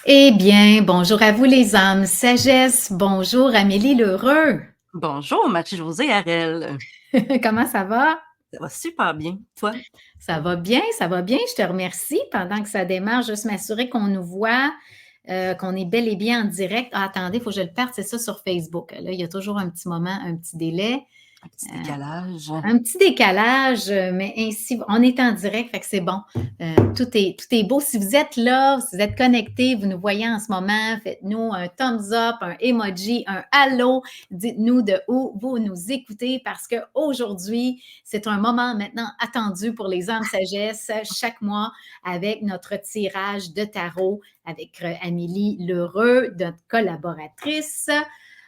Eh bien, bonjour à vous les âmes sagesse, bonjour Amélie Lheureux. Bonjour, Marie-Josée Harel. Comment ça va? Ça va super bien. Toi? Ça va bien, je te remercie. Pendant que ça démarre, juste m'assurer qu'on nous voit, qu'on est bel et bien en direct. Ah, attendez, il faut que je le parte, c'est ça sur Facebook. Là, il y a toujours un petit moment, un petit délai. Un petit Euh, décalage. Un petit décalage, mais ainsi, on est en direct, fait que c'est bon. Tout est beau. Si vous êtes là, si vous êtes connectés, vous nous voyez en ce moment, faites-nous un thumbs up, un emoji, un allô. Dites-nous de où vous nous écoutez parce qu'aujourd'hui, c'est un moment maintenant attendu pour les âmes sagesse chaque mois avec notre tirage de tarot avec Amélie Lheureux, notre collaboratrice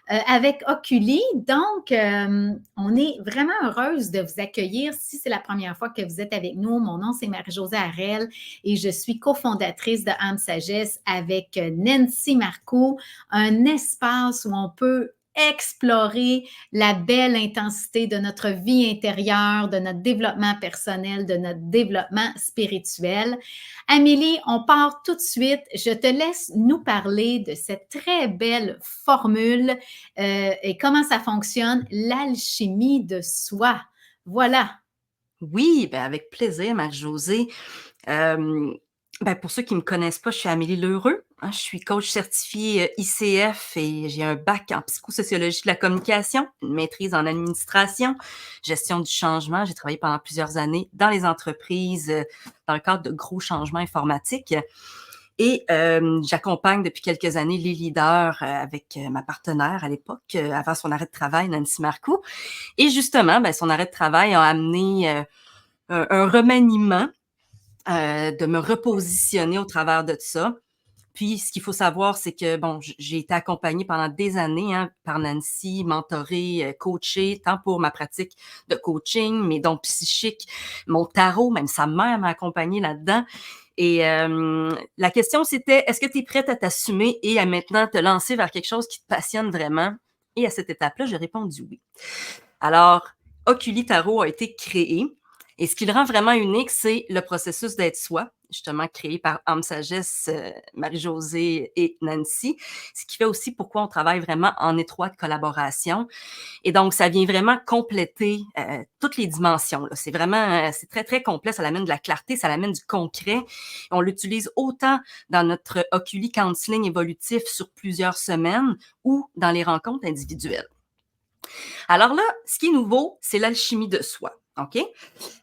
avec Oculi. Donc, on est vraiment heureuse de vous accueillir. Si c'est la première fois que vous êtes avec nous, mon nom c'est Marie-Josée Harel et je suis cofondatrice de âme sagesse avec Nancy Marcoux, un espace où on peut explorer la belle intensité de notre vie intérieure, de notre développement personnel, de notre développement spirituel. Amélie, on part tout de suite. Je te laisse nous parler de cette très belle formule et comment ça fonctionne, l'alchimie de soi. Voilà. Oui, ben avec plaisir, Marie-Josée. Euh, pour ceux qui ne me connaissent pas, je suis Amélie Lheureux. Hein, je suis coach certifiée ICF et j'ai un bac en psychosociologie de la communication, une maîtrise en administration, gestion du changement. J'ai travaillé pendant plusieurs années dans les entreprises dans le cadre de gros changements informatiques. Et j'accompagne depuis quelques années les leaders avec ma partenaire à l'époque, avant son arrêt de travail, Nancy Marcoux. Et justement, son arrêt de travail a amené un remaniement, de me repositionner au travers de ça. Puis, ce qu'il faut savoir, c'est que, bon, j'ai été accompagnée pendant des années par Nancy, mentorée, coachée, tant pour ma pratique de coaching, mes dons psychiques, mon tarot, même sa mère m'a accompagnée là-dedans. Et la question, c'était, est-ce que tu es prête à t'assumer et à maintenant te lancer vers quelque chose qui te passionne vraiment? Et à cette étape-là, j'ai répondu oui. Alors, Oculi Tarot a été créé. Et ce qui le rend vraiment unique, c'est le processus d'être soi, justement créé par Âme Sagesse, Marie-Josée et Nancy, ce qui fait aussi pourquoi on travaille vraiment en étroite collaboration. Et donc, ça vient vraiment compléter toutes les dimensions. Là. C'est vraiment, c'est très, très complet. Ça amène de la clarté, ça amène du concret. On l'utilise autant dans notre Oculi Counseling évolutif sur plusieurs semaines ou dans les rencontres individuelles. Alors là, ce qui est nouveau, c'est l'alchimie de soi. OK?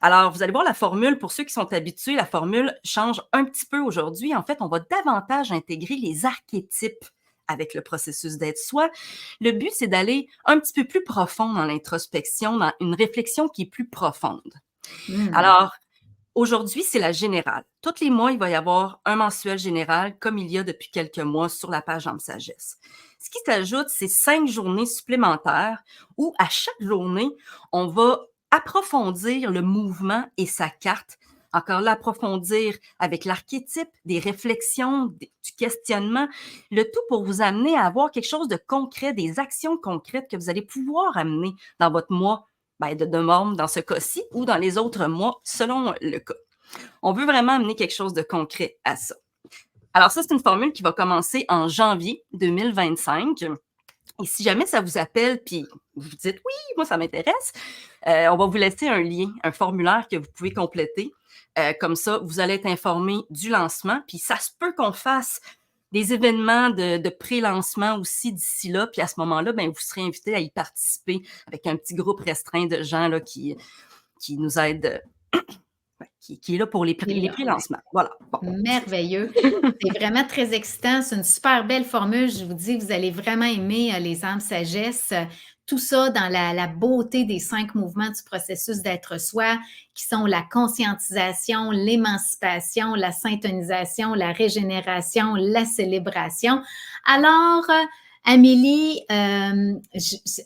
Alors, vous allez voir la formule, pour ceux qui sont habitués, la formule change un petit peu aujourd'hui. En fait, on va davantage intégrer les archétypes avec le processus d'être soi. Le but, c'est d'aller un petit peu plus profond dans l'introspection, dans une réflexion qui est plus profonde. Hmm. Alors, aujourd'hui, c'est la générale. Tous les mois, il va y avoir un mensuel général, comme il y a depuis quelques mois sur la page Âme Sagesse. Ce qui s'ajoute, c'est 5 journées supplémentaires où, à chaque journée, on va approfondir le mouvement et sa carte. Encore là, approfondir avec l'archétype, des réflexions, du questionnement, le tout pour vous amener à avoir quelque chose de concret, des actions concrètes que vous allez pouvoir amener dans votre mois de novembre dans ce cas-ci ou dans les autres mois selon le cas. On veut vraiment amener quelque chose de concret à ça. Alors ça, c'est une formule qui va commencer en janvier 2025. Et si jamais ça vous appelle, puis vous vous dites « oui, moi ça m'intéresse », on va vous laisser un lien, un formulaire que vous pouvez compléter. Comme ça, vous allez être informé du lancement. Puis ça se peut qu'on fasse des événements de pré-lancement aussi d'ici là. Puis à ce moment-là, vous serez invité à y participer avec un petit groupe restreint de gens là, qui nous aident, qui est là pour les pré-lancements. Voilà. Bon. Merveilleux. C'est vraiment très excitant. C'est une super belle formule. Je vous dis, vous allez vraiment aimer les âmes sagesse. Tout ça dans la beauté des 5 mouvements du processus d'être soi, qui sont la conscientisation, l'émancipation, la syntonisation, la régénération, la célébration. Alors, Amélie,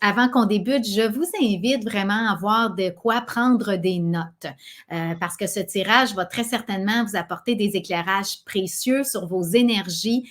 avant qu'on débute, je vous invite vraiment à avoir de quoi prendre des notes parce que ce tirage va très certainement vous apporter des éclairages précieux sur vos énergies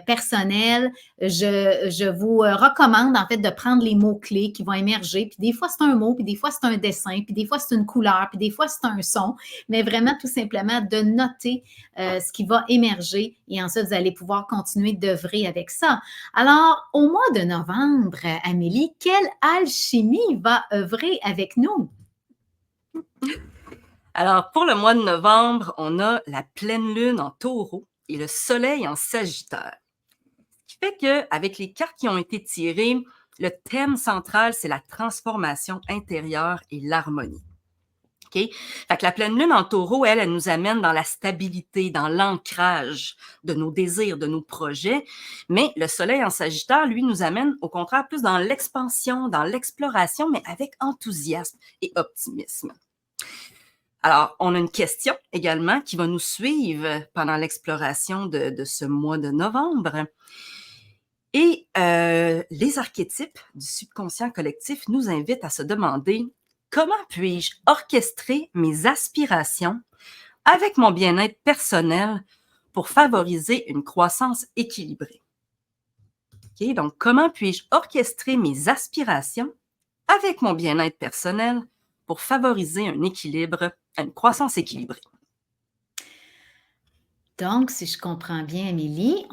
personnelles. Je vous recommande en fait de prendre les mots-clés qui vont émerger. Puis des fois, c'est un mot, puis des fois, c'est un dessin, puis des fois, c'est une couleur, puis des fois, c'est un son. Mais vraiment, tout simplement, de noter ce qui va émerger et ensuite, vous allez pouvoir continuer d'œuvrer avec ça. Alors, au mois de novembre, Amélie, quelle alchimie va œuvrer avec nous? Alors, pour le mois de novembre, on a la pleine lune en taureau et le soleil en sagittaire. Ce qui fait qu'avec les cartes qui ont été tirées, le thème central, c'est la transformation intérieure et l'harmonie. OK? Fait que la pleine lune en taureau, elle nous amène dans la stabilité, dans l'ancrage de nos désirs, de nos projets. Mais le soleil en sagittaire, lui, nous amène au contraire plus dans l'expansion, dans l'exploration, mais avec enthousiasme et optimisme. Alors, on a une question également qui va nous suivre pendant l'exploration de ce mois de novembre. Et les archétypes du subconscient collectif nous invitent à se demander comment puis-je orchestrer mes aspirations avec mon bien-être personnel pour favoriser une croissance équilibrée. Okay? Donc, comment puis-je orchestrer mes aspirations avec mon bien-être personnel pour favoriser un équilibre, une croissance équilibrée? Donc, si je comprends bien, Amélie,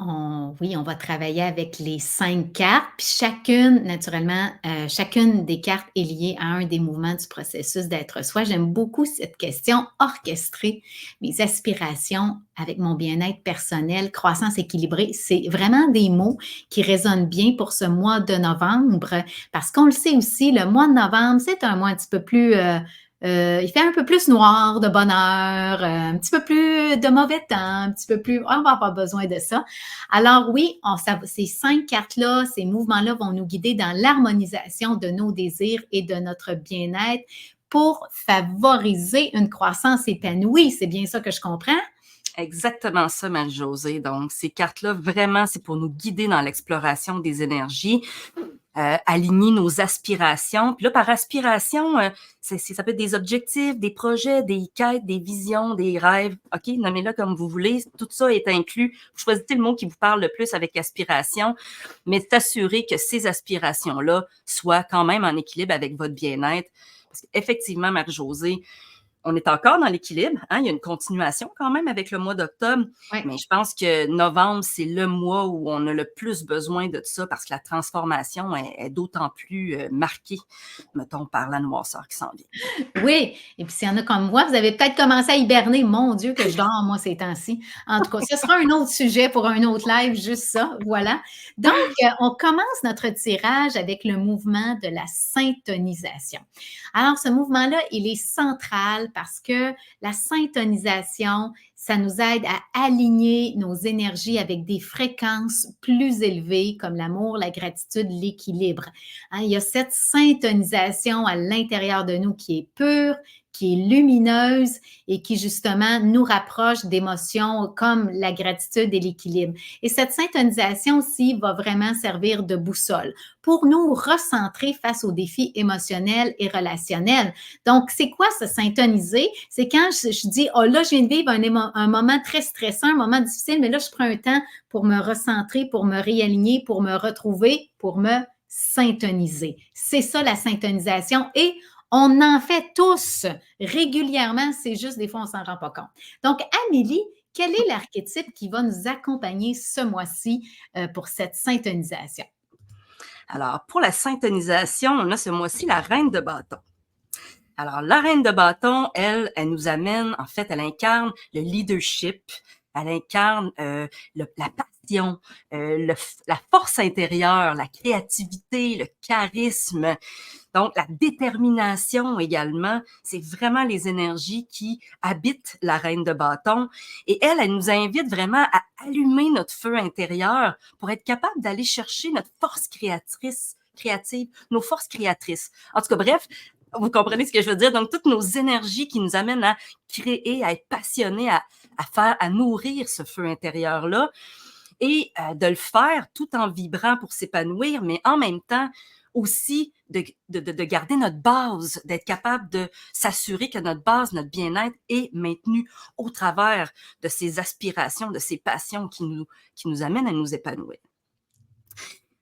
oui, on va travailler avec les 5 cartes, puis chacune, naturellement, chacune des cartes est liée à un des mouvements du processus d'être soi. J'aime beaucoup cette question, orchestrer mes aspirations avec mon bien-être personnel, croissance équilibrée. C'est vraiment des mots qui résonnent bien pour ce mois de novembre, parce qu'on le sait aussi, le mois de novembre, c'est un mois un petit peu plus il fait un peu plus noir de bonheur, un petit peu plus de mauvais temps, un petit peu plus, on va avoir besoin de ça. Alors oui, ces 5 cartes-là, ces mouvements-là vont nous guider dans l'harmonisation de nos désirs et de notre bien-être pour favoriser une croissance épanouie. C'est bien ça que je comprends? Exactement ça, Marie-Josée. Donc, ces cartes-là, vraiment, c'est pour nous guider dans l'exploration des énergies, aligner nos aspirations. Puis là, par aspiration, ça peut être des objectifs, des projets, des quêtes, des visions, des rêves. OK, nommez-le comme vous voulez. Tout ça est inclus. Vous choisissez le mot qui vous parle le plus avec aspiration, mais s'assurer que ces aspirations-là soient quand même en équilibre avec votre bien-être. Parce qu'effectivement, Marie-Josée, on est encore dans l'équilibre, hein? Il y a une continuation quand même avec le mois d'octobre, Ouais. mais je pense que novembre, c'est le mois où on a le plus besoin de ça parce que la transformation est d'autant plus marquée, mettons, par la noirceur qui s'en vient. Oui, et puis s'il y en a comme moi, vous avez peut-être commencé à hiberner. Mon Dieu, que je dors, moi, ces temps-ci. En tout cas, ce sera un autre sujet pour un autre live, juste ça, voilà. Donc, on commence notre tirage avec le mouvement de la syntonisation. Alors, ce mouvement-là, il est central parce que la syntonisation, ça nous aide à aligner nos énergies avec des fréquences plus élevées comme l'amour, la gratitude, l'équilibre. Hein, il y a cette syntonisation à l'intérieur de nous qui est pure, qui est lumineuse et qui justement nous rapproche d'émotions comme la gratitude et l'équilibre. Et cette syntonisation aussi va vraiment servir de boussole pour nous recentrer face aux défis émotionnels et relationnels. Donc, c'est quoi se syntoniser? C'est quand je dis, oh là, je viens de vivre un moment très stressant, un moment difficile, mais là, je prends un temps pour me recentrer, pour me réaligner, pour me retrouver, pour me syntoniser. C'est ça la syntonisation et on en fait tous régulièrement, c'est juste des fois on ne s'en rend pas compte. Donc, Amélie, quel est l'archétype qui va nous accompagner ce mois-ci pour cette syntonisation? Alors, pour la syntonisation, on a ce mois-ci la reine de bâton. Alors, la reine de bâton, elle nous amène, en fait, elle incarne le leadership, elle incarne la passion, la force intérieure, la créativité, le charisme, donc la détermination également. C'est vraiment les énergies qui habitent la reine de bâton. Et elle nous invite vraiment à allumer notre feu intérieur pour être capable d'aller chercher notre force créative, nos forces créatrices. En tout cas, bref, vous comprenez ce que je veux dire? Donc, toutes nos énergies qui nous amènent à créer, à être passionnés, à nourrir ce feu intérieur-là. et de le faire tout en vibrant pour s'épanouir, mais en même temps aussi de garder notre base, d'être capable de s'assurer que notre base, notre bien-être est maintenu au travers de ces aspirations, de ces passions qui nous amènent à nous épanouir.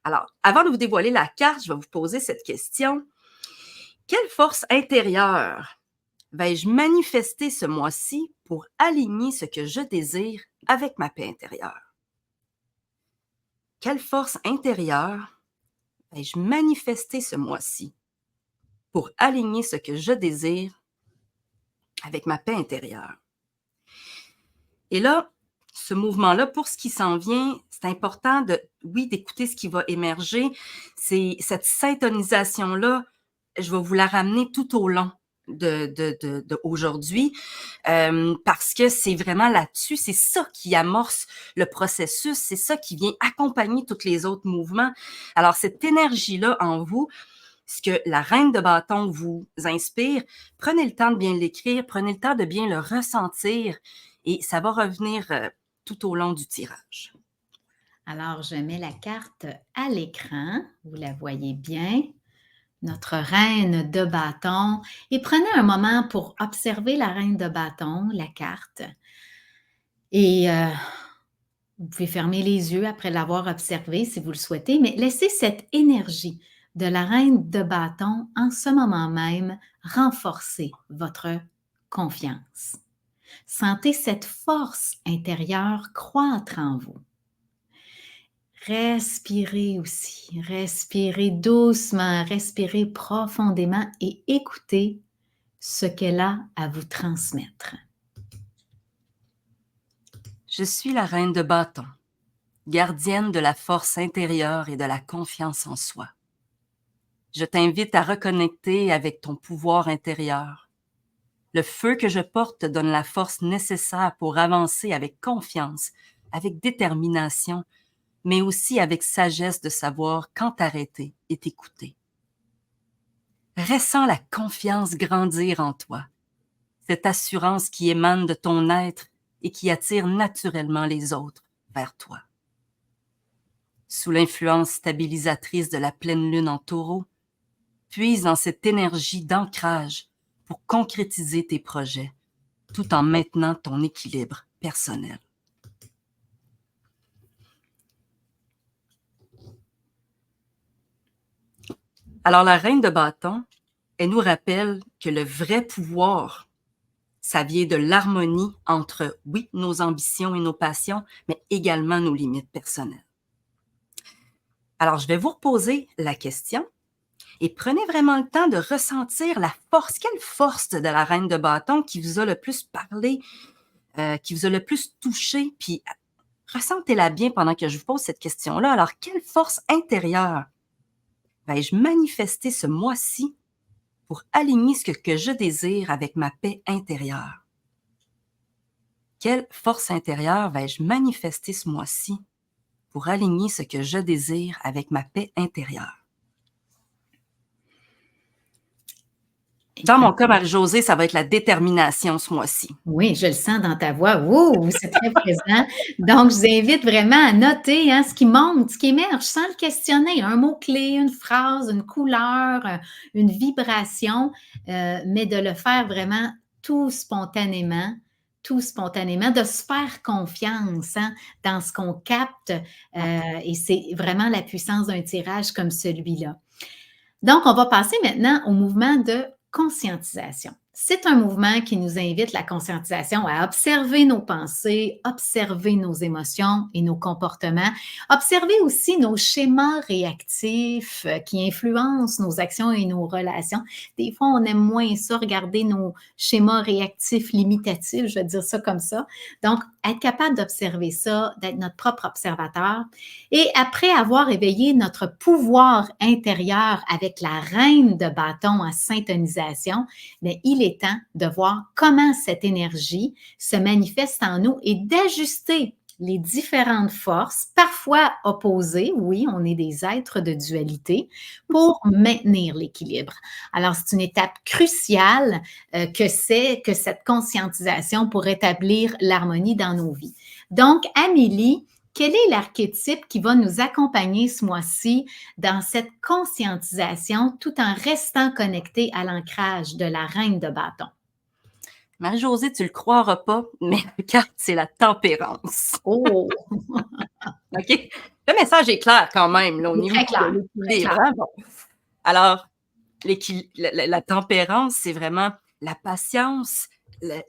Alors, avant de vous dévoiler la carte, je vais vous poser cette question. Quelle force intérieure vais-je manifester ce mois-ci pour aligner ce que je désire avec ma paix intérieure? Quelle force intérieure vais-je manifester ce mois-ci pour aligner ce que je désire avec ma paix intérieure? Et là, ce mouvement-là, pour ce qui s'en vient, c'est important oui, d'écouter ce qui va émerger. C'est cette syntonisation-là, je vais vous la ramener tout au long de aujourd'hui, parce que c'est vraiment là-dessus, c'est ça qui amorce le processus, c'est ça qui vient accompagner tous les autres mouvements. Alors, cette énergie-là en vous, ce que la reine de bâton vous inspire, prenez le temps de bien l'écrire, prenez le temps de bien le ressentir et ça va revenir tout au long du tirage. Alors, je mets la carte à l'écran. Vous la voyez bien. Notre reine de bâton. Et prenez un moment pour observer la reine de bâton, la carte. Et vous pouvez fermer les yeux après l'avoir observée si vous le souhaitez, mais laissez cette énergie de la reine de bâton en ce moment même renforcer votre confiance. Sentez cette force intérieure croître en vous. Respirez aussi, respirez doucement, respirez profondément et écoutez ce qu'elle a à vous transmettre. Je suis la reine de bâton, gardienne de la force intérieure et de la confiance en soi. Je t'invite à reconnecter avec ton pouvoir intérieur. Le feu que je porte te donne la force nécessaire pour avancer avec confiance, avec détermination, mais aussi avec sagesse de savoir quand t'arrêter et t'écouter. Ressens la confiance grandir en toi, cette assurance qui émane de ton être et qui attire naturellement les autres vers toi. Sous l'influence stabilisatrice de la pleine lune en taureau, puise dans cette énergie d'ancrage pour concrétiser tes projets, tout en maintenant ton équilibre personnel. Alors, la reine de bâton, elle nous rappelle que le vrai pouvoir, ça vient de l'harmonie entre, oui, nos ambitions et nos passions, mais également nos limites personnelles. Alors, je vais vous reposer la question et prenez vraiment le temps de ressentir la force. Quelle force de la reine de bâton qui vous a le plus parlé, qui vous a le plus touché, puis ressentez-la bien pendant que je vous pose cette question-là. Alors, quelle force intérieure vais-je manifester ce mois-ci pour aligner ce que je désire avec ma paix intérieure? Quelle force intérieure vais-je manifester ce mois-ci pour aligner ce que je désire avec ma paix intérieure? Dans mon cas, Marie-Josée, ça va être la détermination ce mois-ci. Oui, je le sens dans ta voix. Ouh, c'est très présent. Donc, je vous invite vraiment à noter ce qui monte, ce qui émerge, sans le questionner. Un mot-clé, une phrase, une couleur, une vibration, mais de le faire vraiment tout spontanément, de se faire confiance dans ce qu'on capte. Et c'est vraiment la puissance d'un tirage comme celui-là. Donc, on va passer maintenant au mouvement de conscientisation. C'est un mouvement qui nous invite, la conscientisation, à observer nos pensées, observer nos émotions et nos comportements, observer aussi nos schémas réactifs qui influencent nos actions et nos relations. Des fois, on aime moins ça, regarder nos schémas réactifs limitatifs, je vais dire ça comme ça. Donc, être capable d'observer ça, d'être notre propre observateur. Et après avoir éveillé notre pouvoir intérieur avec la reine de bâton en syntonisation, bien, il est temps de voir comment cette énergie se manifeste en nous et d'ajuster les différentes forces, parfois opposées, oui, on est des êtres de dualité, pour maintenir l'équilibre. Alors, c'est une étape cruciale que cette conscientisation pour rétablir l'harmonie dans nos vies. Donc, Amélie, quel est l'archétype qui va nous accompagner ce mois-ci dans cette conscientisation tout en restant connecté à l'ancrage de la reine de bâton? Marie-Josée, tu le croiras pas, mais la carte, c'est la tempérance. Oh! OK? Le message est clair quand même, là, au Il est niveau très de clair, très l'équilibre, clair. hein, bon. Alors, la tempérance, c'est vraiment la patience,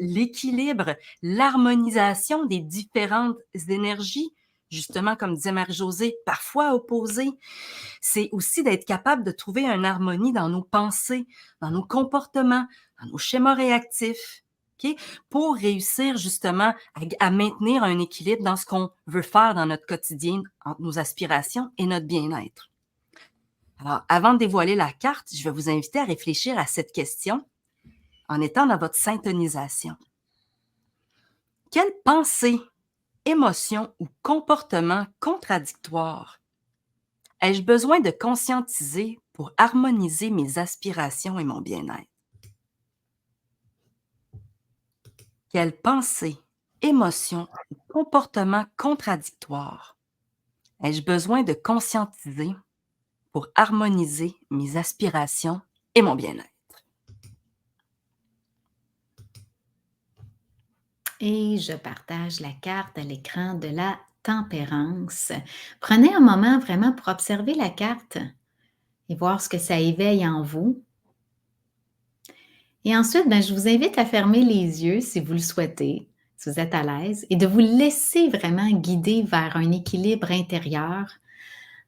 l'équilibre, l'harmonisation des différentes énergies, justement, comme disait Marie-Josée, parfois opposées. C'est aussi d'être capable de trouver une harmonie dans nos pensées, dans nos comportements, dans nos schémas réactifs, OK? Pour réussir justement à maintenir un équilibre dans ce qu'on veut faire dans notre quotidien, entre nos aspirations et notre bien-être. Alors, avant de dévoiler la carte, je vais vous inviter à réfléchir à cette question en étant dans votre syntonisation. Quelle pensée, émotion ou comportement contradictoire ai-je besoin de conscientiser pour harmoniser mes aspirations et mon bien-être? Quelle pensée, émotion ou comportement contradictoire ai-je besoin de conscientiser pour harmoniser mes aspirations et mon bien-être? Et je partage la carte à l'écran de la tempérance. Prenez un moment vraiment pour observer la carte et voir ce que ça éveille en vous. Et ensuite, ben, je vous invite à fermer les yeux si vous le souhaitez, si vous êtes à l'aise, et de vous laisser vraiment guider vers un équilibre intérieur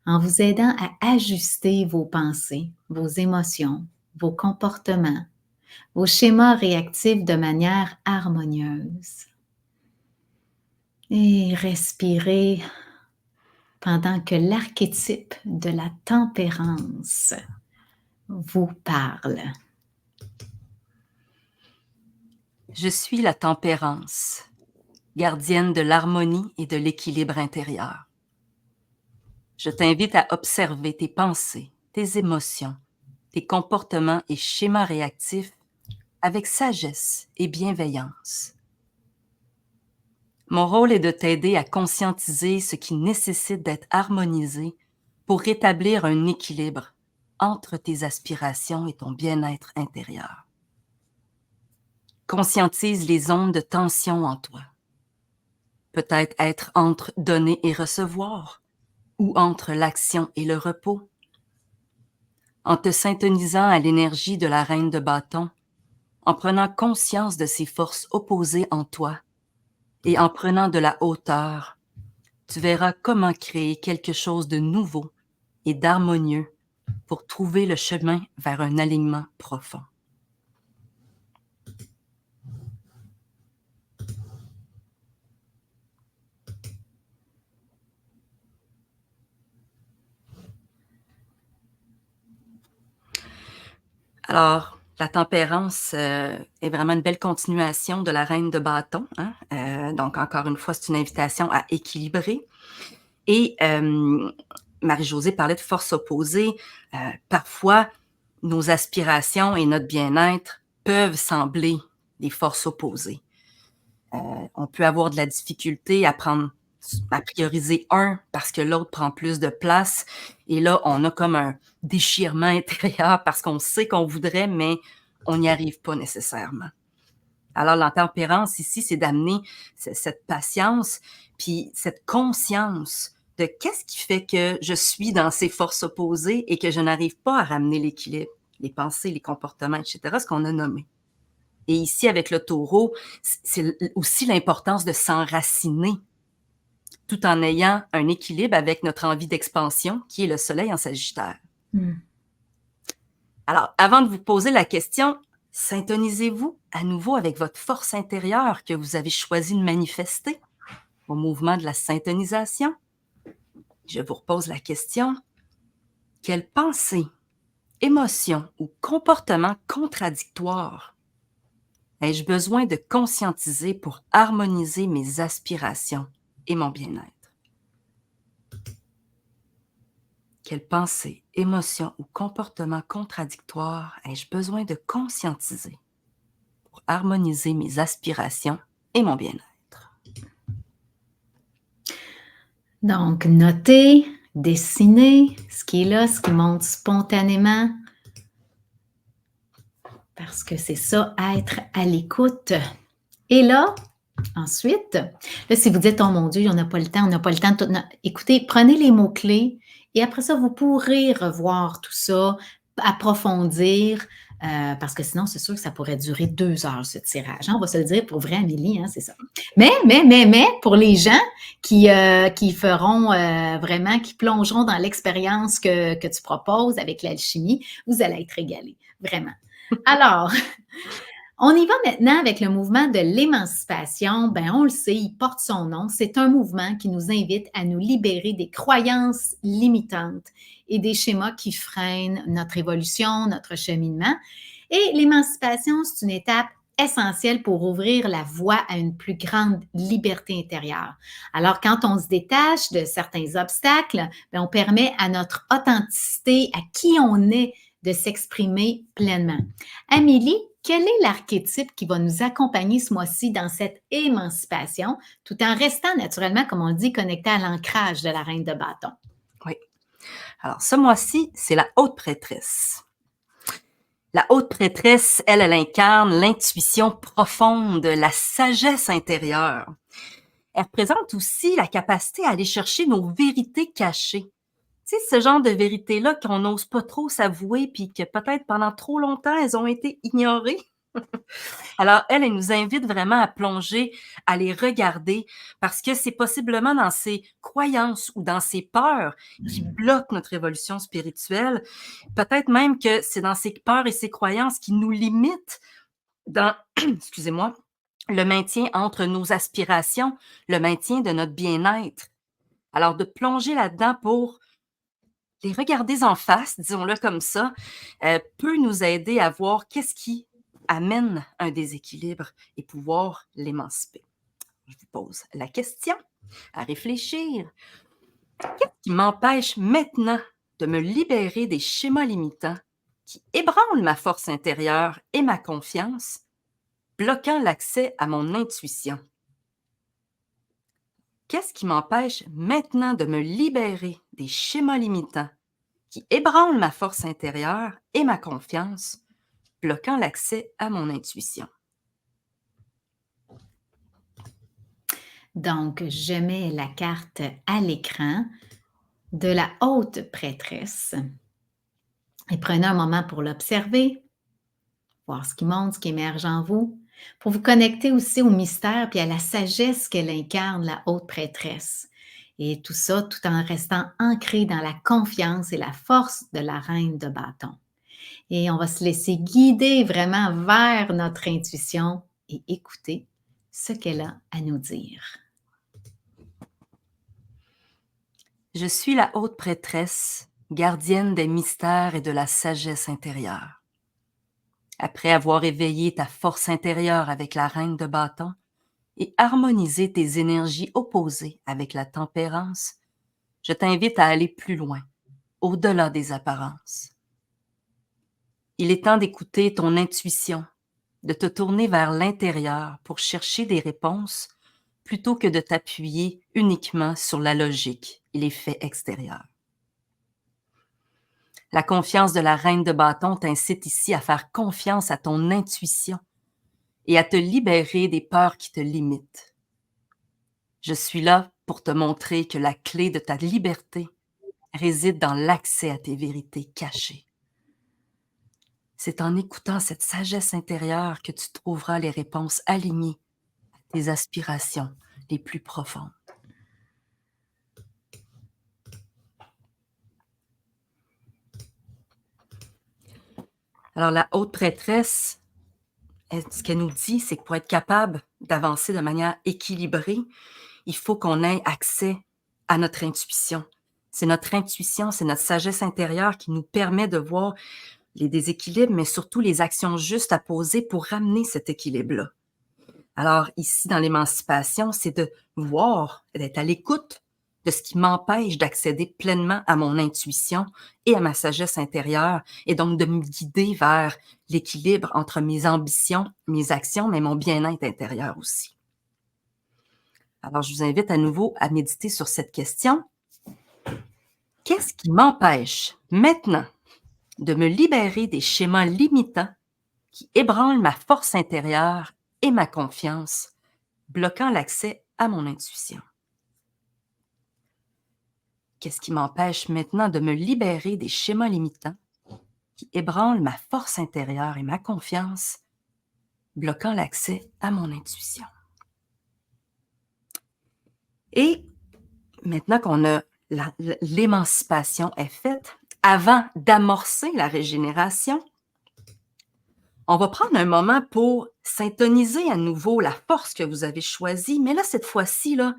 en vous aidant à ajuster vos pensées, vos émotions, vos comportements, vos schémas réactifs de manière harmonieuse. Et respirez pendant que l'archétype de la tempérance vous parle. Je suis la tempérance, gardienne de l'harmonie et de l'équilibre intérieur. Je t'invite à observer tes pensées, tes émotions, tes comportements et schémas réactifs avec sagesse et bienveillance. Mon rôle est de t'aider à conscientiser ce qui nécessite d'être harmonisé pour rétablir un équilibre entre tes aspirations et ton bien-être intérieur. Conscientise les zones de tension en toi. Peut-être être entre donner et recevoir, ou entre l'action et le repos. En te syntonisant à l'énergie de la reine de bâton, en prenant conscience de ces forces opposées en toi et en prenant de la hauteur, tu verras comment créer quelque chose de nouveau et d'harmonieux pour trouver le chemin vers un alignement profond. Alors, la tempérance est vraiment une belle continuation de la reine de bâton, hein? Donc, encore une fois, c'est une invitation à équilibrer. Et Marie-Josée parlait de forces opposées. Parfois, nos aspirations et notre bien-être peuvent sembler des forces opposées. On peut avoir de la difficulté à prioriser un parce que l'autre prend plus de place. Et là, on a comme un déchirement intérieur parce qu'on sait qu'on voudrait, mais on n'y arrive pas nécessairement. Alors, la tempérance ici, c'est d'amener cette patience, puis cette conscience de qu'est-ce qui fait que je suis dans ces forces opposées et que je n'arrive pas à ramener l'équilibre, les pensées, les comportements, etc., ce qu'on a nommé. Et ici, avec le taureau, c'est aussi l'importance de s'enraciner tout en ayant un équilibre avec notre envie d'expansion, qui est le soleil en Sagittaire. Alors, avant de vous poser la question, syntonisez-vous à nouveau avec votre force intérieure que vous avez choisi de manifester au mouvement de la syntonisation. Je vous repose la question. Quelle pensée, émotion ou comportement contradictoire ai-je besoin de conscientiser pour harmoniser mes aspirations et mon bien-être? Quelle pensée, émotion ou comportement contradictoire ai-je besoin de conscientiser pour harmoniser mes aspirations et mon bien-être? Donc, notez, dessinez ce qui est là, ce qui monte spontanément, parce que c'est ça, être à l'écoute. Et là, ensuite, là, si vous dites, oh mon Dieu, on n'a pas le temps, on n'a pas le temps de tout. Non. Écoutez, prenez les mots-clés et après ça, vous pourrez revoir tout ça, approfondir, parce que sinon, c'est sûr que ça pourrait durer 2 heures, ce tirage. Hein. On va se le dire pour vrai, Amélie, hein, c'est ça. Mais, pour les gens qui feront vraiment, qui plongeront dans l'expérience que tu proposes avec l'alchimie, vous allez être régalés, vraiment. Alors, on y va maintenant avec le mouvement de l'émancipation. Ben, on le sait, il porte son nom. C'est un mouvement qui nous invite à nous libérer des croyances limitantes et des schémas qui freinent notre évolution, notre cheminement. Et l'émancipation, c'est une étape essentielle pour ouvrir la voie à une plus grande liberté intérieure. Alors, quand on se détache de certains obstacles, ben, on permet à notre authenticité, à qui on est, de s'exprimer pleinement. Amélie, quel est l'archétype qui va nous accompagner ce mois-ci dans cette émancipation, tout en restant naturellement, comme on le dit, connecté à l'ancrage de la reine de bâton? Oui. Alors, ce mois-ci, c'est la haute prêtresse. La haute prêtresse, elle incarne l'intuition profonde, la sagesse intérieure. Elle représente aussi la capacité à aller chercher nos vérités cachées. Tu sais, ce genre de vérités-là qu'on n'ose pas trop s'avouer, puis que peut-être pendant trop longtemps, elles ont été ignorées. Alors, elle nous invite vraiment à plonger, à les regarder, parce que c'est possiblement dans ces croyances ou dans ces peurs qui bloquent notre évolution spirituelle. Peut-être même que c'est dans ces peurs et ces croyances qui nous limitent dans, excusez-moi, le maintien entre nos aspirations, le maintien de notre bien-être. Alors, de plonger là-dedans pour les regarder en face, disons-le comme ça, peut nous aider à voir qu'est-ce qui amène un déséquilibre et pouvoir l'émanciper. Je vous pose la question à réfléchir. Qu'est-ce qui m'empêche maintenant de me libérer des schémas limitants qui ébranlent ma force intérieure et ma confiance, bloquant l'accès à mon intuition? Qu'est-ce qui m'empêche maintenant de me libérer des schémas limitants qui ébranlent ma force intérieure et ma confiance, bloquant l'accès à mon intuition? Donc, je mets la carte à l'écran de la haute prêtresse et prenez un moment pour l'observer, voir ce qui monte, ce qui émerge en vous, pour vous connecter aussi au mystère puis à la sagesse qu'elle incarne, la haute prêtresse. Et tout ça tout en restant ancré dans la confiance et la force de la reine de bâton. Et on va se laisser guider vraiment vers notre intuition et écouter ce qu'elle a à nous dire. Je suis la haute prêtresse, gardienne des mystères et de la sagesse intérieure. Après avoir éveillé ta force intérieure avec la reine de bâton et harmonisé tes énergies opposées avec la tempérance, je t'invite à aller plus loin, au-delà des apparences. Il est temps d'écouter ton intuition, de te tourner vers l'intérieur pour chercher des réponses plutôt que de t'appuyer uniquement sur la logique et les faits extérieurs. La confiance de la reine de bâton t'incite ici à faire confiance à ton intuition et à te libérer des peurs qui te limitent. Je suis là pour te montrer que la clé de ta liberté réside dans l'accès à tes vérités cachées. C'est en écoutant cette sagesse intérieure que tu trouveras les réponses alignées à tes aspirations les plus profondes. Alors, la haute prêtresse, ce qu'elle nous dit, c'est que pour être capable d'avancer de manière équilibrée, il faut qu'on ait accès à notre intuition. C'est notre intuition, c'est notre sagesse intérieure qui nous permet de voir les déséquilibres, mais surtout les actions justes à poser pour ramener cet équilibre-là. Alors, ici, dans l'émancipation, c'est de voir, d'être à l'écoute de ce qui m'empêche d'accéder pleinement à mon intuition et à ma sagesse intérieure, et donc de me guider vers l'équilibre entre mes ambitions, mes actions, mais mon bien-être intérieur aussi. Alors, je vous invite à nouveau à méditer sur cette question. Qu'est-ce qui m'empêche maintenant de me libérer des schémas limitants qui ébranlent ma force intérieure et ma confiance, bloquant l'accès à mon intuition? Qu'est-ce qui m'empêche maintenant de me libérer des schémas limitants qui ébranlent ma force intérieure et ma confiance, bloquant l'accès à mon intuition? Et maintenant qu'on a l'émancipation est faite, avant d'amorcer la régénération, on va prendre un moment pour syntoniser à nouveau la force que vous avez choisie, mais là, cette fois-ci, là,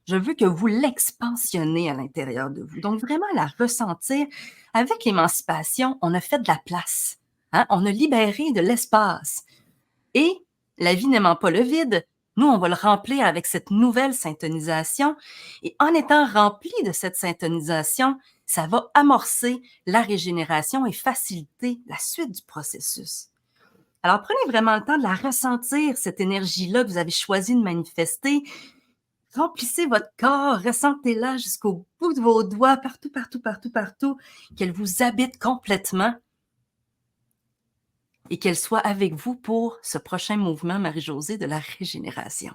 je veux que vous l'expansionnez à l'intérieur de vous. Donc, vraiment la ressentir. Avec l'émancipation, on a fait de la place. Hein? On a libéré de l'espace. Et la vie n'aimant pas le vide, nous, on va le remplir avec cette nouvelle syntonisation. Et en étant rempli de cette syntonisation, ça va amorcer la régénération et faciliter la suite du processus. Alors, prenez vraiment le temps de la ressentir, cette énergie-là que vous avez choisi de manifester. Remplissez votre corps, ressentez-la jusqu'au bout de vos doigts, partout, partout, partout, partout, qu'elle vous habite complètement et qu'elle soit avec vous pour ce prochain mouvement, Marie-Josée, de la régénération.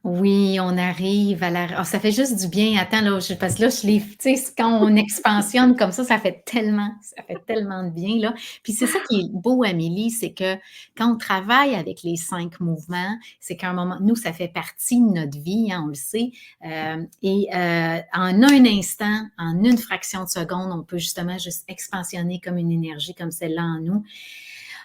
Oui, on arrive à la ça fait juste du bien. Attends, là, parce que là, tu sais, quand on expansionne comme ça fait tellement de bien, là. Puis c'est ça qui est beau, Amélie, c'est que quand on travaille avec les 5 mouvements, c'est qu'à un moment nous, ça fait partie de notre vie, hein, on le sait, en un instant, en une fraction de seconde, on peut justement juste expansionner comme une énergie comme celle-là en nous.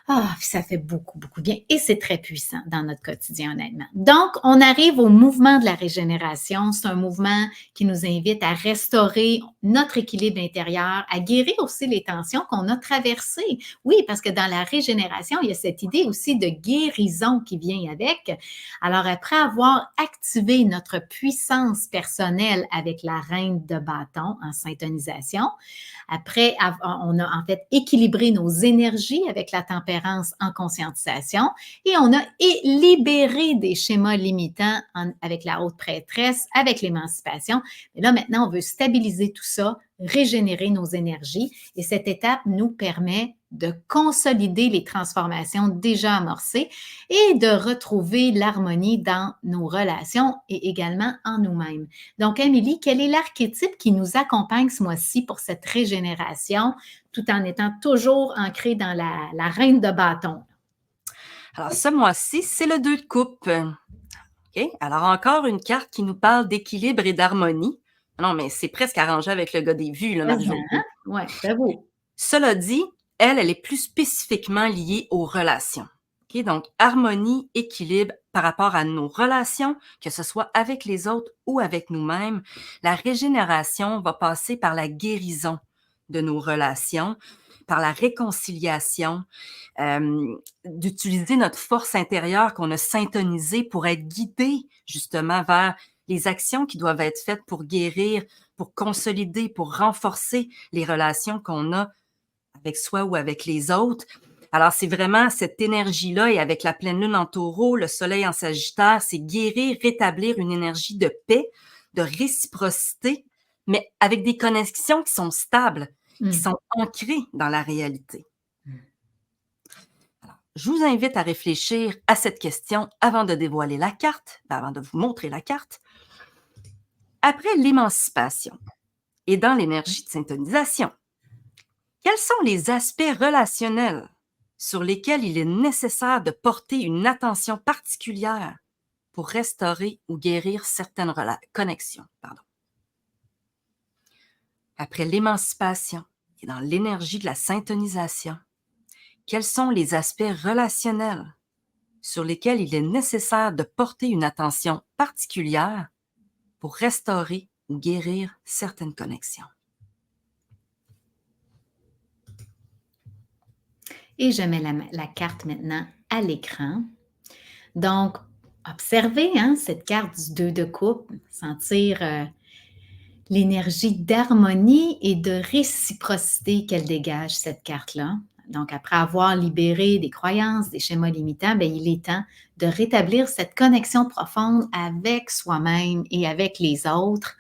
Ah, puis ça fait beaucoup, beaucoup de bien et c'est très puissant dans notre quotidien, honnêtement. Donc, on arrive au mouvement de la régénération. C'est un mouvement qui nous invite à restaurer notre équilibre intérieur, à guérir aussi les tensions qu'on a traversées. Oui, parce que dans la régénération, il y a cette idée aussi de guérison qui vient avec. Alors, après avoir activé notre puissance personnelle avec la reine de bâton en syntonisation, après, on a en fait équilibré nos énergies avec la tempérance en conscientisation et on a libéré des schémas limitants avec la haute prêtresse, avec l'émancipation. Mais là, maintenant, on veut stabiliser tout ça, régénérer nos énergies et cette étape nous permet de consolider les transformations déjà amorcées et de retrouver l'harmonie dans nos relations et également en nous-mêmes. Donc, Amélie, quel est l'archétype qui nous accompagne ce mois-ci pour cette régénération, tout en étant toujours ancré dans la reine de bâton? Alors, ce mois-ci, c'est le 2 de coupe. OK? Alors, encore une carte qui nous parle d'équilibre et d'harmonie. Non, mais c'est presque arrangé avec le gars des vues, là, Marie-Josée. Oui, j'avoue. Cela dit, elle est plus spécifiquement liée aux relations. Okay? Donc, harmonie, équilibre par rapport à nos relations, que ce soit avec les autres ou avec nous-mêmes. La régénération va passer par la guérison de nos relations, par la réconciliation, d'utiliser notre force intérieure qu'on a syntonisée pour être guidé justement vers les actions qui doivent être faites pour guérir, pour consolider, pour renforcer les relations qu'on a avec soi ou avec les autres. Alors, c'est vraiment cette énergie-là, et avec la pleine lune en taureau, le soleil en sagittaire, c'est guérir, rétablir une énergie de paix, de réciprocité, mais avec des connexions qui sont stables, qui sont ancrées dans la réalité. Alors, je vous invite à réfléchir à cette question avant de dévoiler la carte, avant de vous montrer la carte. Après l'émancipation et dans l'énergie de syntonisation, quels sont les aspects relationnels sur lesquels il est nécessaire de porter une attention particulière pour restaurer ou guérir certaines connexions? Après l'émancipation et dans l'énergie de la syntonisation, quels sont les aspects relationnels sur lesquels il est nécessaire de porter une attention particulière pour restaurer ou guérir certaines connexions? Et je mets la carte maintenant à l'écran. Donc, observez cette carte du 2 de coupe, sentir l'énergie d'harmonie et de réciprocité qu'elle dégage, cette carte-là. Donc, après avoir libéré des croyances, des schémas limitants, bien, il est temps de rétablir cette connexion profonde avec soi-même et avec les autres.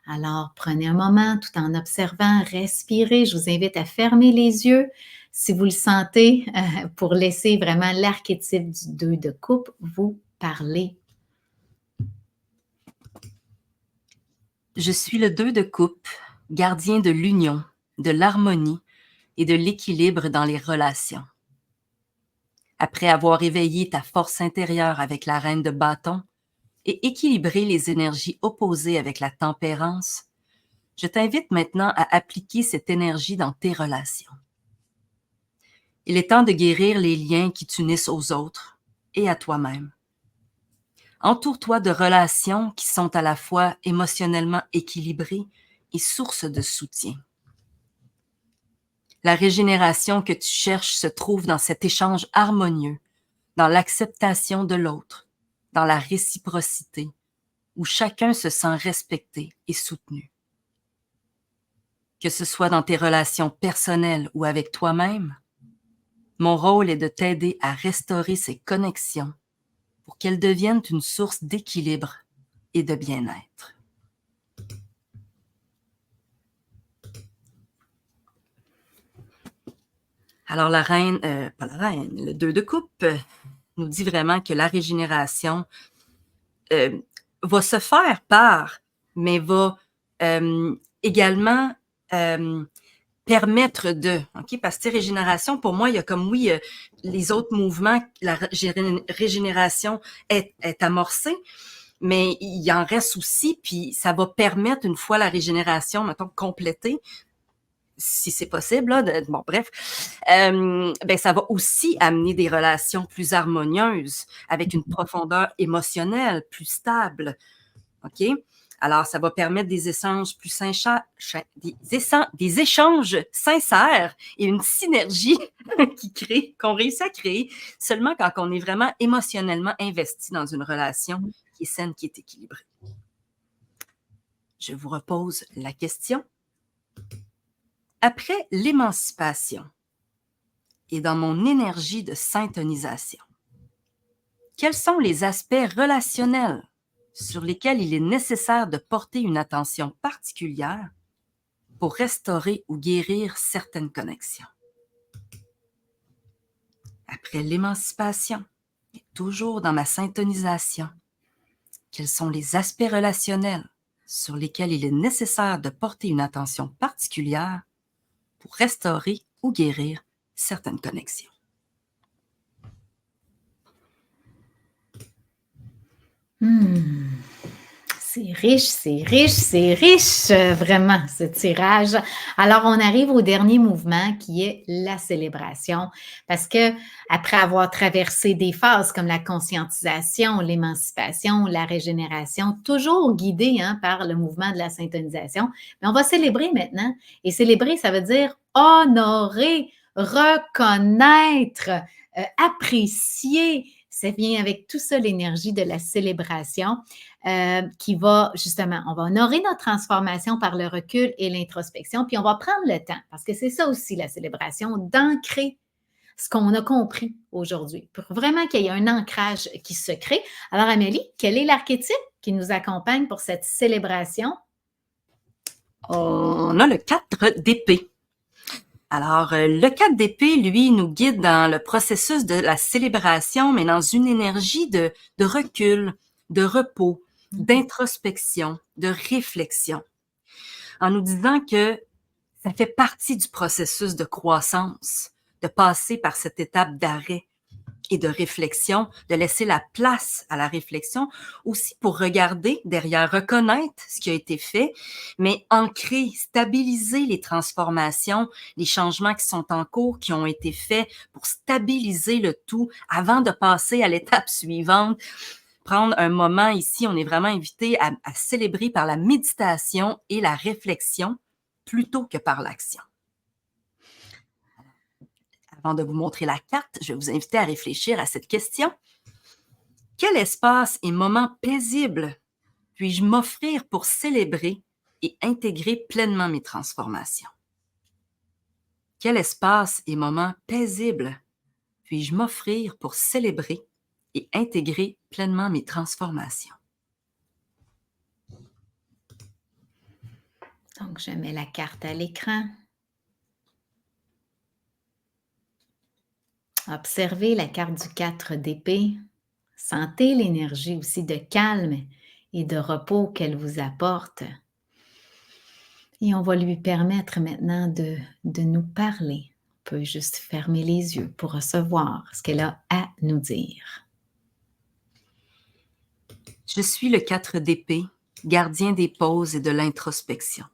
Alors, prenez un moment tout en observant, respirez. Je vous invite à fermer les yeux si vous le sentez pour laisser vraiment l'archétype du 2 de coupe vous parler. Je suis le 2 de coupe, gardien de l'union, de l'harmonie et de l'équilibre dans les relations. Après avoir éveillé ta force intérieure avec la reine de bâton et équilibré les énergies opposées avec la tempérance, je t'invite maintenant à appliquer cette énergie dans tes relations. Il est temps de guérir les liens qui t'unissent aux autres et à toi-même. Entoure-toi de relations qui sont à la fois émotionnellement équilibrées et source de soutien. La régénération que tu cherches se trouve dans cet échange harmonieux, dans l'acceptation de l'autre, dans la réciprocité, où chacun se sent respecté et soutenu. Que ce soit dans tes relations personnelles ou avec toi-même, mon rôle est de t'aider à restaurer ces connexions pour qu'elles deviennent une source d'équilibre et de bien-être. Alors le 2 de coupe nous dit vraiment que la régénération va se faire part, mais va également permettre de, OK? Parce que régénération, pour moi, il y a comme, oui, les autres mouvements, la régénération est amorcée, mais il en reste aussi, puis ça va permettre, une fois la régénération, mettons, complétée, si c'est possible, là, bon, bref, ben, ça va aussi amener des relations plus harmonieuses, avec une profondeur émotionnelle plus stable, OK? Alors, ça va permettre des échanges plus sincères, des échanges sincères et une synergie qu'on réussit à créer seulement quand on est vraiment émotionnellement investi dans une relation qui est saine, qui est équilibrée. Je vous repose la question. Après l'émancipation et dans mon énergie de syntonisation, quels sont les aspects relationnels sur lesquels il est nécessaire de porter une attention particulière pour restaurer ou guérir certaines connexions? Après l'émancipation, et toujours dans ma syntonisation, quels sont les aspects relationnels sur lesquels il est nécessaire de porter une attention particulière pour restaurer ou guérir certaines connexions? C'est riche, c'est riche, c'est riche, vraiment, ce tirage. Alors, on arrive au dernier mouvement qui est la célébration. Parce que après avoir traversé des phases comme la conscientisation, l'émancipation, la régénération, toujours guidé par le mouvement de la syntonisation, mais on va célébrer maintenant. Et célébrer, ça veut dire honorer, reconnaître, apprécier. Ça vient avec tout ça, l'énergie de la célébration. Qui va justement, on va honorer notre transformation par le recul et l'introspection, puis on va prendre le temps, parce que c'est ça aussi la célébration, d'ancrer ce qu'on a compris aujourd'hui, pour vraiment qu'il y ait un ancrage qui se crée. Alors Amélie, quel est l'archétype qui nous accompagne pour cette célébration? On a le 4 d'épée. Alors, le 4 d'épée, lui, nous guide dans le processus de la célébration, mais dans une énergie de recul, de repos, d'introspection, de réflexion, en nous disant que ça fait partie du processus de croissance, de passer par cette étape d'arrêt et de réflexion, de laisser la place à la réflexion, aussi pour regarder derrière, reconnaître ce qui a été fait, mais ancrer, stabiliser les transformations, les changements qui sont en cours, qui ont été faits, pour stabiliser le tout avant de passer à l'étape suivante. Prendre un moment ici, on est vraiment invité à célébrer par la méditation et la réflexion plutôt que par l'action. Avant de vous montrer la carte, je vais vous inviter à réfléchir à cette question. Quel espace et moment paisible puis-je m'offrir pour célébrer et intégrer pleinement mes transformations? quel espace et moment paisible puis-je m'offrir pour célébrer et intégrer pleinement mes transformations? Donc, je mets la carte à l'écran. Observez la carte du 4 d'épée. Sentez l'énergie aussi de calme et de repos qu'elle vous apporte. Et on va lui permettre maintenant de nous parler. On peut juste fermer les yeux pour recevoir ce qu'elle a à nous dire. Je suis le 4 d'épée, gardien des pauses et de l'introspection.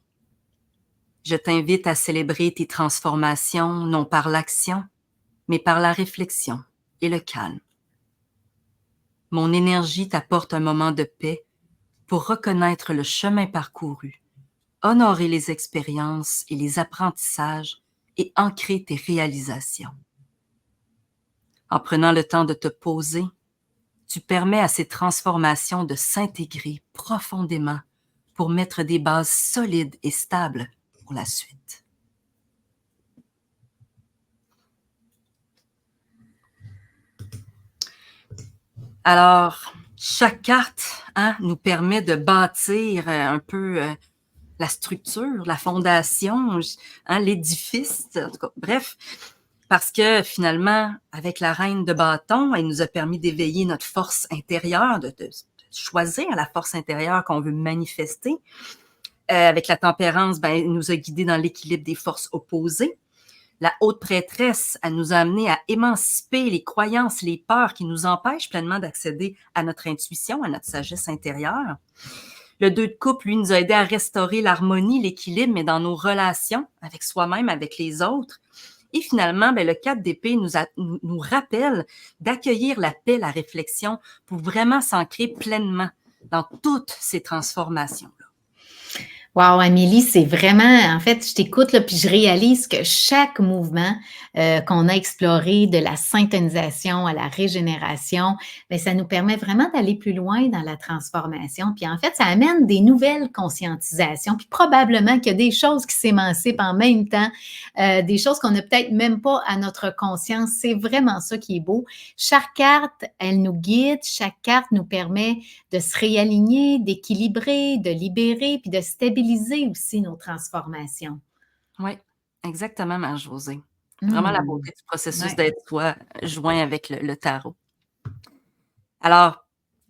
Je t'invite à célébrer tes transformations non par l'action, mais par la réflexion et le calme. Mon énergie t'apporte un moment de paix pour reconnaître le chemin parcouru, honorer les expériences et les apprentissages et ancrer tes réalisations. En prenant le temps de te poser, tu permets à ces transformations de s'intégrer profondément pour mettre des bases solides et stables pour la suite. Alors, chaque carte nous permet de bâtir un peu la structure, la fondation, l'édifice, en tout cas, bref, parce que finalement, avec la reine de bâton, elle nous a permis d'éveiller notre force intérieure, de choisir la force intérieure qu'on veut manifester. Avec la tempérance, elle nous a guidés dans l'équilibre des forces opposées. La haute prêtresse, elle nous a amenés à émanciper les croyances, les peurs qui nous empêchent pleinement d'accéder à notre intuition, à notre sagesse intérieure. Le 2 de coupe, lui, nous a aidés à restaurer l'harmonie, l'équilibre, mais dans nos relations avec soi-même, avec les autres. Et finalement, le 4 d'épée nous rappelle d'accueillir la paix, la réflexion, pour vraiment s'ancrer pleinement dans toutes ces transformations-là. Wow, Amélie, c'est vraiment, en fait, je t'écoute là, puis je réalise que chaque mouvement qu'on a exploré, de la syntonisation à la régénération, bien, ça nous permet vraiment d'aller plus loin dans la transformation. Puis en fait, ça amène des nouvelles conscientisations. Puis probablement qu'il y a des choses qui s'émancipent en même temps, des choses qu'on n'a peut-être même pas à notre conscience. C'est vraiment ça qui est beau. Chaque carte, elle nous guide. Chaque carte nous permet de se réaligner, d'équilibrer, de libérer, puis de stabiliser aussi nos transformations. Oui, exactement, Marie-Josée. Vraiment la beauté du processus d'être soi joint avec le tarot. Alors,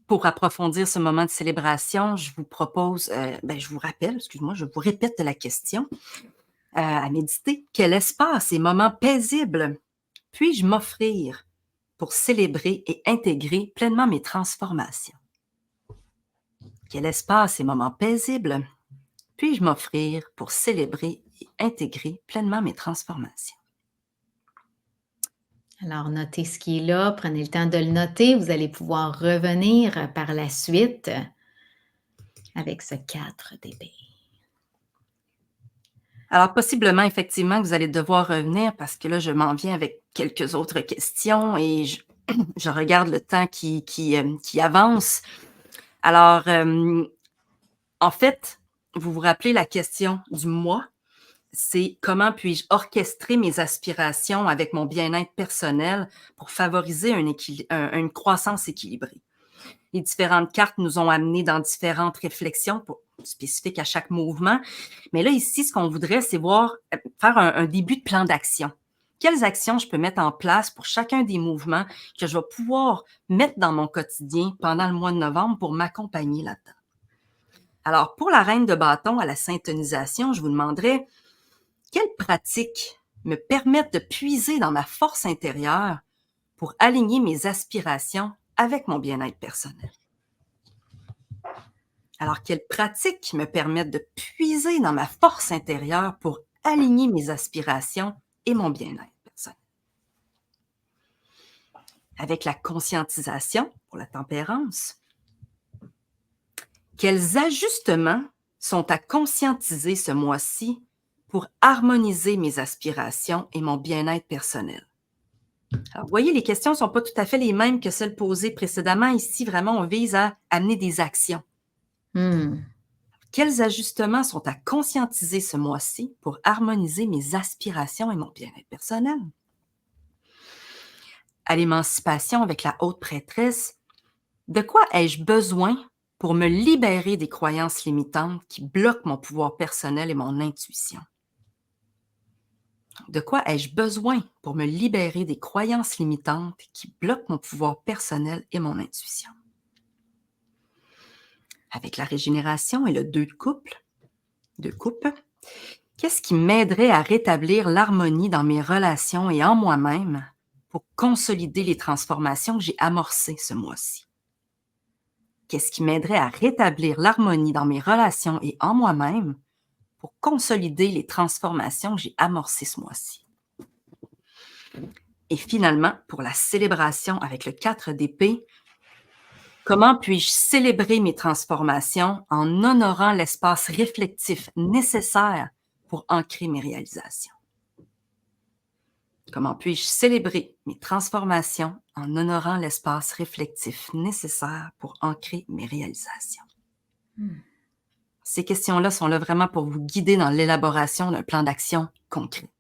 pour approfondir ce moment de célébration, je vous propose, je vous rappelle, excuse-moi, je vous répète la question à méditer. Quel espace et moment paisible puis-je m'offrir pour célébrer et intégrer pleinement mes transformations? Quel espace et moment paisible puis-je m'offrir pour célébrer et intégrer pleinement mes transformations? Alors, notez ce qui est là, prenez le temps de le noter. Vous allez pouvoir revenir par la suite avec ce 4 d'épée. Alors, possiblement, effectivement, que vous allez devoir revenir parce que là, je m'en viens avec quelques autres questions et je regarde le temps qui avance. Alors, en fait, vous vous rappelez la question du mois, c'est comment puis-je orchestrer mes aspirations avec mon bien-être personnel pour favoriser une croissance équilibrée. Les différentes cartes nous ont amenés dans différentes réflexions spécifiques à chaque mouvement. Mais là, ici, ce qu'on voudrait, c'est faire un début de plan d'action. Quelles actions je peux mettre en place pour chacun des mouvements que je vais pouvoir mettre dans mon quotidien pendant le mois de novembre pour m'accompagner là-dedans? Alors, pour la reine de bâton à la syntonisation, je vous demanderais quelles pratiques me permettent de puiser dans ma force intérieure pour aligner mes aspirations avec mon bien-être personnel? Alors, quelles pratiques me permettent de puiser dans ma force intérieure pour aligner mes aspirations et mon bien-être personnel? Avec la conscientisation pour la tempérance, quels ajustements sont à conscientiser ce mois-ci pour harmoniser mes aspirations et mon bien-être personnel? Alors, vous voyez, les questions ne sont pas tout à fait les mêmes que celles posées précédemment. Ici, vraiment, on vise à amener des actions. Quels ajustements sont à conscientiser ce mois-ci pour harmoniser mes aspirations et mon bien-être personnel? À l'émancipation avec la haute prêtresse, de quoi ai-je besoin pour me libérer des croyances limitantes qui bloquent mon pouvoir personnel et mon intuition? De quoi ai-je besoin pour me libérer des croyances limitantes qui bloquent mon pouvoir personnel et mon intuition? Avec la régénération et le 2 de coupe, qu'est-ce qui m'aiderait à rétablir l'harmonie dans mes relations et en moi-même pour consolider les transformations que j'ai amorcées ce mois-ci? Qu'est-ce qui m'aiderait à rétablir l'harmonie dans mes relations et en moi-même pour consolider les transformations que j'ai amorcées ce mois-ci? Et finalement, pour la célébration avec le 4 d'épée, comment puis-je célébrer mes transformations en honorant l'espace réflectif nécessaire pour ancrer mes réalisations? Comment puis-je célébrer mes transformations en honorant l'espace réflectif nécessaire pour ancrer mes réalisations? Ces questions-là sont là vraiment pour vous guider dans l'élaboration d'un plan d'action concret.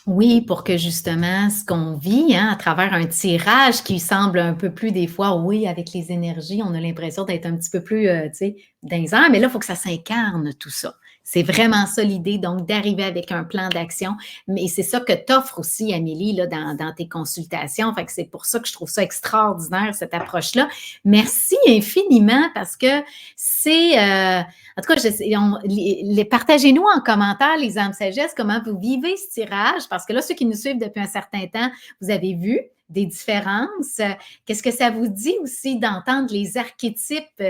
Oui, pour que justement ce qu'on vit, hein, à travers un tirage qui semble un peu plus des fois, oui, avec les énergies, on a l'impression d'être un petit peu plus, tu sais, dans les airs, mais là, il faut que ça s'incarne tout ça. C'est vraiment ça l'idée, donc d'arriver avec un plan d'action. Mais c'est ça que tu offres aussi, Amélie, là, dans tes consultations. Fait que c'est pour ça que je trouve ça extraordinaire, cette approche-là. Merci infiniment parce que c'est, en tout cas, partagez-nous en commentaire, les âmes sagesse, comment vous vivez ce tirage, parce que là, ceux qui nous suivent depuis un certain temps, vous avez vu des différences. Qu'est-ce que ça vous dit aussi d'entendre les archétypes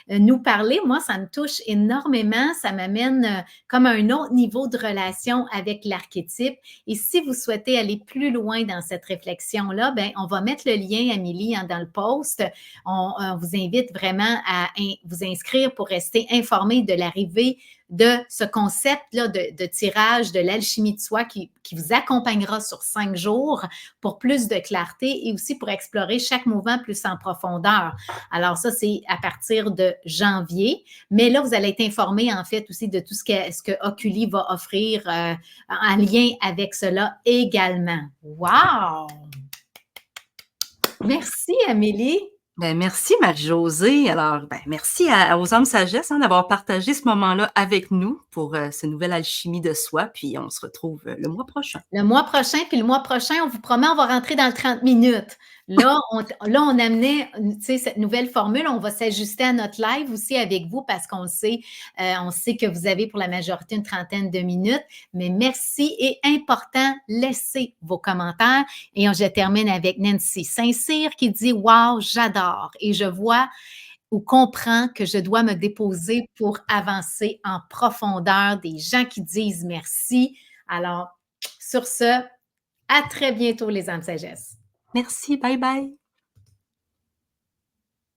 nous parler? Moi, ça me touche énormément. Ça m'amène comme à un autre niveau de relation avec l'archétype. Et si vous souhaitez aller plus loin dans cette réflexion-là, ben, on va mettre le lien, Amélie, hein, dans le post. On vous invite vraiment à vous inscrire pour rester informé de l'arrivée de ce concept-là de tirage de l'alchimie de soi qui vous accompagnera sur 5 jours pour plus de clarté et aussi pour explorer chaque mouvement plus en profondeur. Alors ça, c'est à partir de janvier. Mais là, vous allez être informé en fait aussi de tout ce que Oculi va offrir en lien avec cela également. Wow! Merci, Amélie. Ben, merci Marie-Josée. Alors, ben, merci aux âmes sagesse d'avoir partagé ce moment-là avec nous pour ce nouvel alchimie de soi. Puis on se retrouve le mois prochain. Le mois prochain, puis le mois prochain, on vous promet, on va rentrer dans le 30 minutes. Là, on amenait, tu sais, cette nouvelle formule. On va s'ajuster à notre live aussi avec vous parce qu'on sait que vous avez pour la majorité une trentaine de minutes. Mais merci et important, laissez vos commentaires. Et je termine avec Nancy Saint-Cyr qui dit « Wow, j'adore » et je vois ou comprends que je dois me déposer pour avancer en profondeur. Des gens qui disent merci. Alors, sur ce, à très bientôt les âmes sagesse. Merci, bye bye.